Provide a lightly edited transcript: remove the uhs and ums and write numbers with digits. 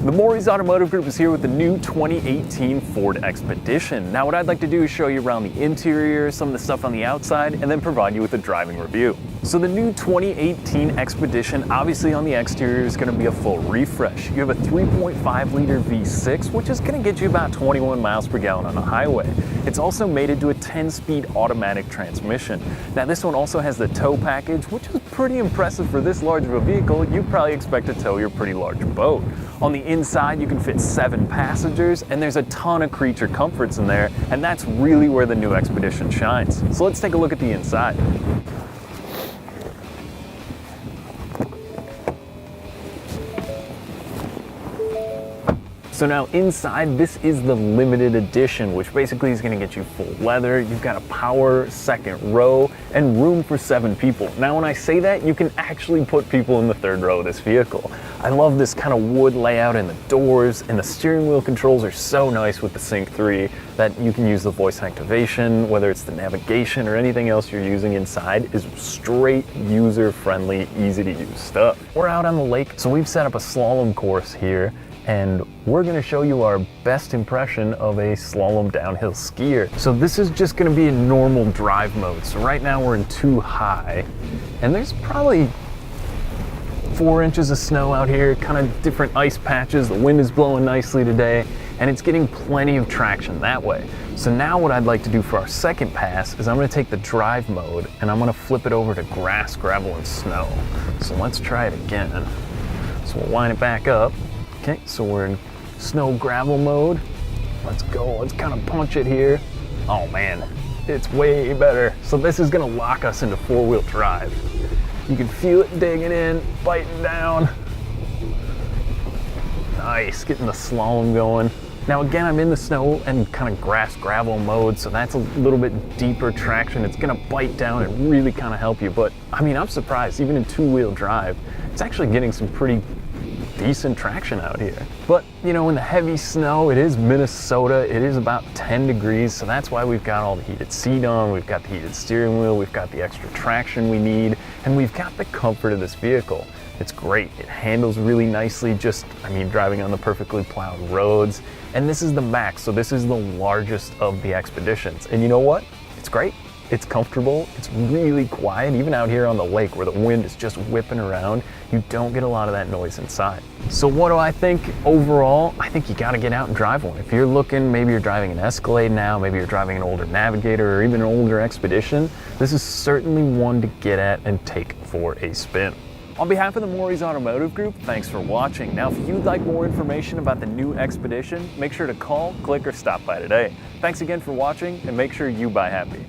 The Morrie's Automotive Group is here with the new 2018 Ford Expedition. Now what I'd like to do is show you around the interior, some of the stuff on the outside, and then provide you with a driving review. So the new 2018 Expedition, obviously on the exterior, is going to be a full refresh. You have a 3.5 liter V6, which is going to get you about 21 miles per gallon on the highway. It's also mated to a 10-speed automatic transmission. Now this one also has the tow package, which is pretty impressive for this large of a vehicle. You'd probably expect to tow your pretty large boat. On the inside, you can fit 7 passengers, and there's a ton of creature comforts in there, and that's really where the new Expedition shines. So let's take a look at the inside. So now inside, this is the limited edition, which basically is going to get you full leather. You've got a power second row and room for 7 people. Now when I say that, you can actually put people in the 3rd row of this vehicle. I love this kind of wood layout in the doors, and the steering wheel controls are so nice with the Sync 3 that you can use the voice activation, whether it's the navigation or anything else you're using inside is straight user-friendly, easy to use stuff. We're out on the lake, so we've set up a slalom course here, and we're going to show you our best impression of a slalom downhill skier. So this is just going to be in normal drive mode. So right now we're in 2 high, and there's probably 4 inches of snow out here, kind of different ice patches. The wind is blowing nicely today, and it's getting plenty of traction that way. So now what I'd like to do for our second pass is I'm going to take the drive mode and I'm going to flip it over to grass, gravel, and snow. So let's try it again. So we'll line it back up. Okay, so we're in snow gravel mode. Let's go, let's kind of punch it here. Oh man, it's way better. So this is gonna lock us into 4-wheel drive. You can feel it digging in, biting down. Nice, getting the slalom going. Now again, I'm in the snow and kind of grass gravel mode, so that's a little bit deeper traction. It's gonna bite down and really kind of help you, but I mean, I'm surprised, even in 2-wheel drive, it's actually getting some pretty decent traction out here. But you know, in the heavy snow, it is Minnesota, it is about 10 degrees, so that's why we've got all the heated seat on, we've got the heated steering wheel, we've got the extra traction we need, and we've got the comfort of this vehicle. It's great, it handles really nicely, just, I mean, driving on the perfectly plowed roads. And this is the Max, so this is the largest of the Expeditions. And you know what? It's great. It's comfortable, it's really quiet, even out here on the lake where the wind is just whipping around, you don't get a lot of that noise inside. So what do I think overall? I think you gotta get out and drive one. If you're looking, maybe you're driving an Escalade now, maybe you're driving an older Navigator or even an older Expedition, this is certainly one to get at and take for a spin. On behalf of the Morrie's Automotive Group, thanks for watching. Now, if you'd like more information about the new Expedition, make sure to call, click, or stop by today. Thanks again for watching, and make sure you buy happy.